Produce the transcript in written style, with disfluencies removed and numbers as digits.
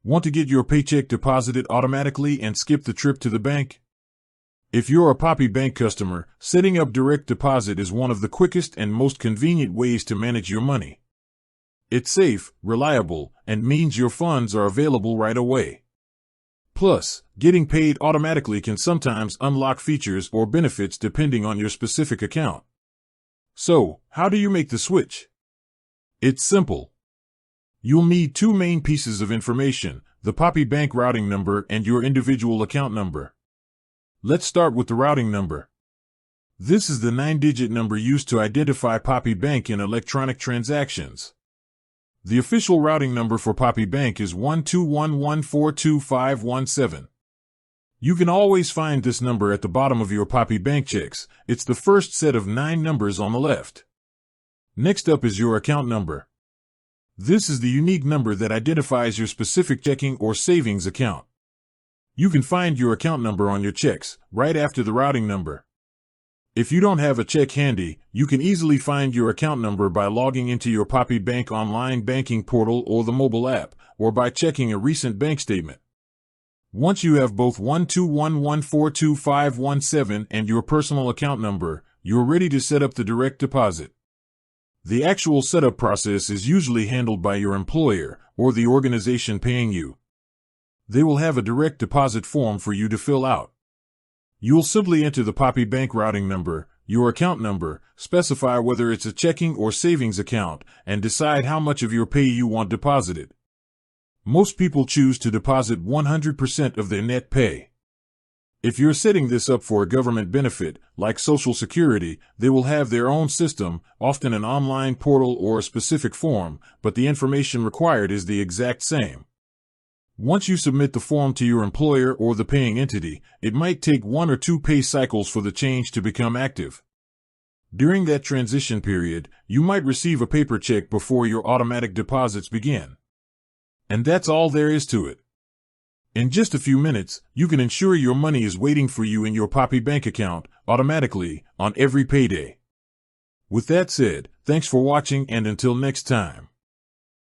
Want to get your paycheck deposited automatically and skip the trip to the bank? If you're a Poppy Bank customer, setting up direct deposit is one of the quickest and most convenient ways to manage your money. It's safe, reliable, and means your funds are available right away. Plus, getting paid automatically can sometimes unlock features or benefits depending on your specific account. So, how do you make the switch? It's simple. You'll need two main pieces of information: the Poppy Bank routing number and your individual account number. Let's start with the routing number. This is the 9-digit number used to identify Poppy Bank in electronic transactions. The official routing number for Poppy Bank is 121142517. You can always find this number at the bottom of your Poppy Bank checks. It's the first set of 9 numbers on the left. Next up is your account number. This is the unique number that identifies your specific checking or savings account. You can find your account number on your checks, right after the routing number. If you don't have a check handy, you can easily find your account number by logging into your Poppy Bank online banking portal or the mobile app, or by checking a recent bank statement. Once you have both 121142517 and your personal account number, you're ready to set up the direct deposit. The actual setup process is usually handled by your employer or the organization paying you. They will have a direct deposit form for you to fill out. You'll simply enter the Poppy Bank routing number, your account number, specify whether it's a checking or savings account, and decide how much of your pay you want deposited. Most people choose to deposit 100% of their net pay. If you're setting this up for a government benefit, like Social Security, they will have their own system, often an online portal or a specific form, but the information required is the exact same. Once you submit the form to your employer or the paying entity, it might take 1 or 2 pay cycles for the change to become active. During that transition period, you might receive a paper check before your automatic deposits begin. And that's all there is to it. In just a few minutes, you can ensure your money is waiting for you in your Poppy Bank account, automatically, on every payday. With that said, thanks for watching, and until next time.